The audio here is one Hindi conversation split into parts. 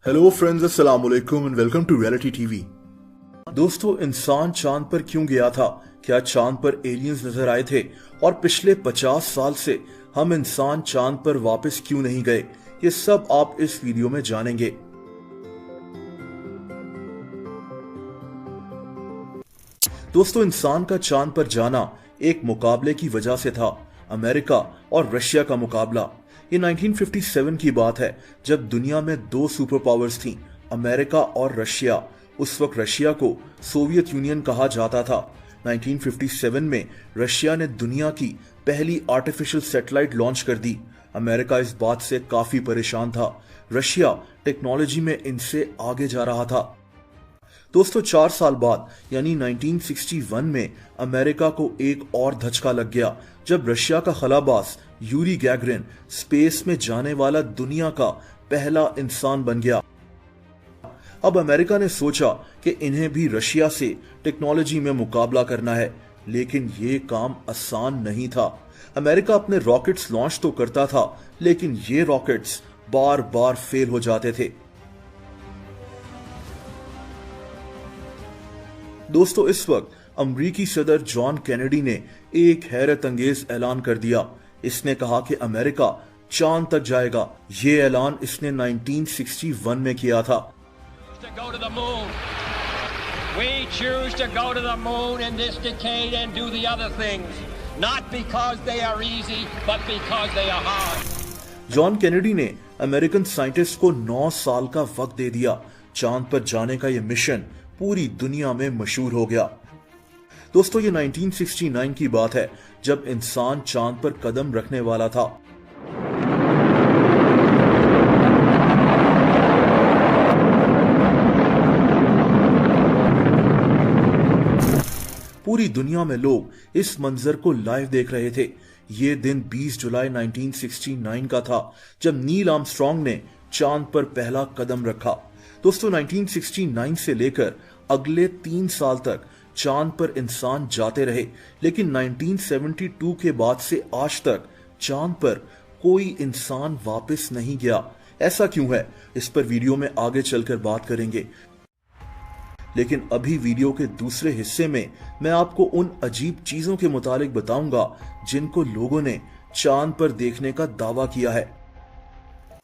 हेलो फ्रेंड्स, अस्सलाम वालेकुम and welcome to reality TV. दोस्तों, इंसान चांद पर क्यों गया था? क्या चांद पर एलियंस नजर आए थे? और पिछले 50 साल से हम इंसान चांद पर वापस क्यों नहीं गए? ये सब आप इस वीडियो में जानेंगे। दोस्तों, इंसान का चांद पर जाना एक मुकाबले की वजह से था। अमेरिका और रशिया का मुकाबला। ये 1957 की बात है, जब दुनिया में दो सुपर पावर्स थीं, अमेरिका और रशिया। उस वक्त रशिया को सोवियत यूनियन कहा जाता था। 1957 में रशिया ने दुनिया की पहली आर्टिफिशियल सैटेलाइट लॉन्च कर दी। अमेरिका इस बात से काफी परेशान था। रशिया टेक्नोलॉजी में इनसे आगे जा रहा था। दोस्तों, 4 साल बाद यानी 1961 में अमेरिका को एक और धचका लग गया, जब रशिया का खलाबाज यूरी गैगरिन स्पेस में जाने वाला दुनिया का पहला इंसान बन गया। अब अमेरिका ने सोचा कि इन्हें भी रशिया से टेक्नोलॉजी में मुकाबला करना है, लेकिन ये काम आसान नहीं था। अमेरिका अपने रॉकेट्स लॉन्च तो करता था, लेकिन ये रॉकेट्स बार बार फेल हो जाते थे। दोस्तों, इस वक्त अमरीकी सदर जॉन कैनेडी ने एक हैरत अंगेज ऐलान कर दिया। इसने कहा कि अमेरिका चांद तक जाएगा। ये ऐलान इसने 1961 में किया था। जॉन कैनेडी ने अमेरिकन साइंटिस्ट को 9 साल का वक्त दे दिया। चांद पर जाने का यह मिशन पूरी दुनिया में मशहूर हो गया। दोस्तों, ये 1969 की बात है, जब इंसान चांद पर कदम रखने वाला था। पूरी दुनिया में लोग इस मंजर को लाइव देख रहे थे। ये दिन 20 जुलाई 1969 का था, जब नील आर्मस्ट्रांग ने चांद पर पहला कदम रखा। दोस्तों, 1969 से लेकर अगले 3 साल तक चांद पर इंसान जाते रहे, लेकिन 1972 के बाद से आज तक चांद पर कोई इंसान वापस नहीं गया। ऐसा क्यों है? इस पर वीडियो में आगे चलकर बात करेंगे। लेकिन अभी वीडियो के दूसरे हिस्से में मैं आपको उन अजीब चीजों के मुतालिक बताऊंगा जिनको लोगों ने चांद पर देखने का दावा किया है।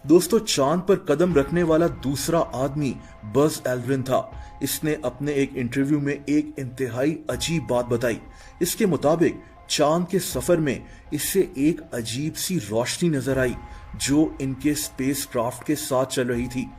दोस्तों, चांद पर कदम रखने वाला दूसरा आदमी बज एल्ड्रिन था। इसने अपने एक इंटरव्यू में एक इंतहाई अजीब बात बताई। इसके मुताबिक चांद के सफर में इससे एक अजीब सी रोशनी नजर आई, जो इनके स्पेसक्राफ्ट के साथ चल रही थी।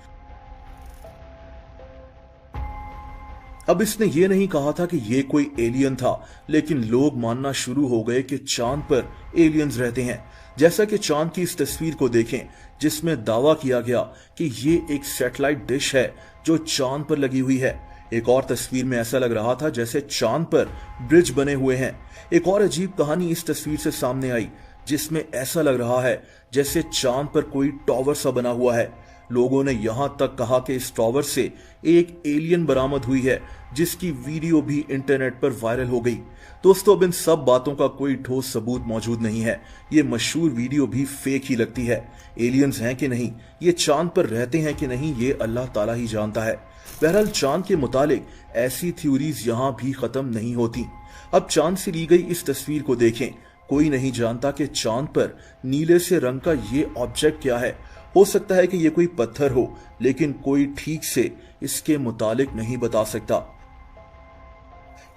अब इसने ये नहीं कहा था कि ये कोई एलियन था, लेकिन लोग मानना शुरू हो गए कि चांद पर एलियंस रहते हैं। जैसा कि चांद की इस तस्वीर को देखें, जिसमें दावा किया गया कि ये एक सैटेलाइट डिश है जो चांद पर लगी हुई है। एक और तस्वीर में ऐसा लग रहा था जैसे चांद पर ब्रिज बने हुए हैं। एक और अजीब कहानी इस तस्वीर से सामने आई, जिसमें ऐसा लग रहा है जैसे चांद पर कोई टावर सा बना हुआ है। लोगों ने यहां तक कहा कि इस टावर से एक एलियन बरामद हुई है, जिसकी वीडियो भी इंटरनेट पर वायरल हो गई। दोस्तों, अब इन सब बातों का कोई ठोस सबूत मौजूद नहीं है। ये मशहूर वीडियो भी फेक ही लगती है। एलियंस हैं कि नहीं, ये चांद पर रहते हैं कि नहीं, ये अल्लाह ताला ही जानता है। बहरहाल, चांद के मुतालिक ऐसी थ्योरीज यहां भी खत्म नहीं होती। अब चांद से ली गई इस तस्वीर को देखें। कोई नहीं जानता कि चांद पर नीले से रंग का ये ऑब्जेक्ट क्या है। हो सकता है कि ये कोई पत्थर हो, लेकिन कोई ठीक से इसके मुतालिक नहीं बता सकता।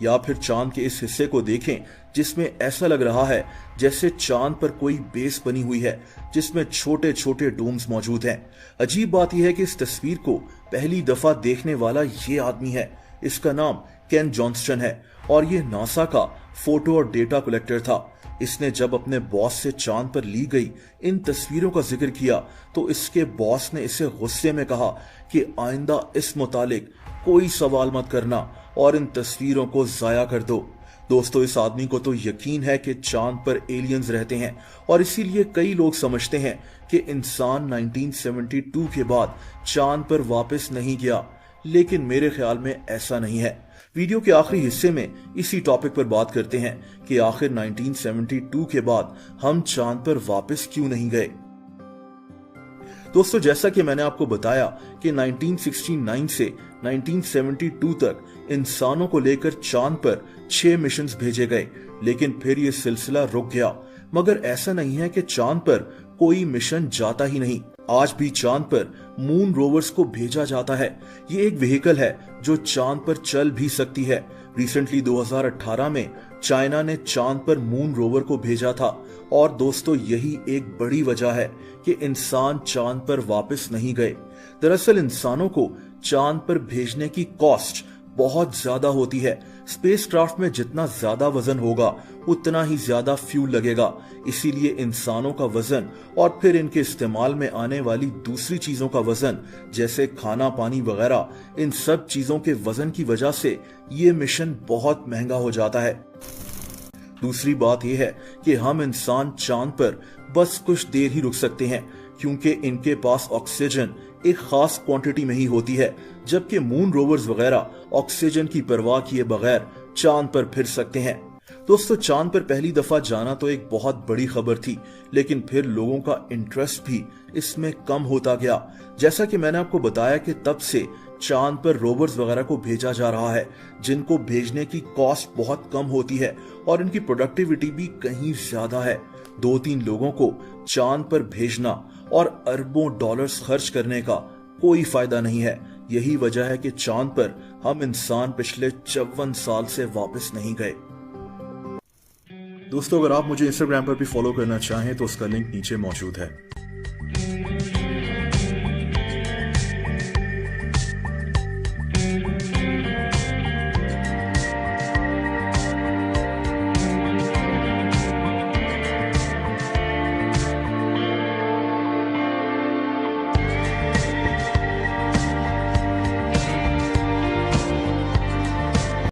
या फिर चांद के इस हिस्से को देखें, जिसमें ऐसा लग रहा है जैसे चांद पर कोई बेस बनी हुई है, जिसमें छोटे छोटे डोम्स मौजूद हैं। अजीब बात यह है कि इस तस्वीर को पहली दफा देखने वाला ये आदमी है। इसका नाम केन जॉनस्टन है और ये नासा का फोटो और डेटा कलेक्टर था। इसने जब अपने बॉस से चांद पर ली गई इन तस्वीरों का जिक्र किया, तो इसके बॉस ने इसे गुस्से में कहा कि आइंदा इस मुतालिक कोई सवाल मत करना और इन तस्वीरों को जाया कर दो। दोस्तों, इस आदमी को तो यकीन है कि चांद पर एलियंस रहते हैं, और इसीलिए कई लोग समझते हैं कि इंसान 1972 के बाद चांद पर वापस नहीं गया। लेकिन मेरे ख्याल में ऐसा नहीं है। वीडियो के आखिरी हिस्से में इसी टॉपिक पर बात करते हैं कि आखिर 1972 के बाद हम चांद पर वापस क्यों नहीं गए। दोस्तों, जैसा कि मैंने आपको बताया कि 1969 से 1972 तक इंसानों को लेकर चांद पर 6 मिशंस भेजे गए, लेकिन फिर यह सिलसिला रुक गया। मगर ऐसा नहीं है कि चांद पर कोई मिशन जाता ही नहीं। आज भी चांद पर मून रोवर्स को भेजा जाता है। ये एक व्हीकल है जो चांद पर चल भी सकती है। रिसेंटली 2018 में चाइना ने चांद पर मून रोवर को भेजा था। और दोस्तों, यही एक बड़ी वजह है कि इंसान चांद पर वापस नहीं गए। दरअसल इंसानों को चांद पर भेजने की कॉस्ट बहुत ज्यादा होती है। स्पेसक्राफ्ट में जितना ज्यादा वजन होगा उतना ही ज्यादा फ्यूल लगेगा। इसीलिए इंसानों का वजन और फिर इनके इस्तेमाल में आने वाली दूसरी चीजों का वजन, जैसे खाना पानी वगैरह, इन सब चीजों के वजन की वजह से ये मिशन बहुत महंगा हो जाता है। दूसरी बात यह है कि हम इंसान चांद पर बस कुछ देर ही रुक सकते हैं, क्योंकि इनके पास ऑक्सीजन एक खास क्वांटिटी में ही होती है, जबकि मून रोवर्स वगैरह ऑक्सीजन की परवाह किए बगैर चांद पर फिर सकते हैं। दोस्तों, चांद पर पहली दफा जाना तो एक बहुत बड़ी खबर थी, लेकिन फिर लोगों का इंटरेस्ट भी इसमें कम होता गया। जैसा कि मैंने आपको बताया कि तब से चांद पर रोवर्स वगैरह को भेजा जा रहा है, जिनको भेजने की कॉस्ट बहुत कम होती है और इनकी प्रोडक्टिविटी भी कहीं ज्यादा है। 2-3 लोगों को चांद पर भेजना और अरबों डॉलर्स खर्च करने का कोई फायदा नहीं है। यही वजह है कि चांद पर हम इंसान पिछले 54 साल से वापस नहीं गए। दोस्तों, अगर आप मुझे इंस्टाग्राम पर भी फॉलो करना चाहें तो उसका लिंक नीचे मौजूद है।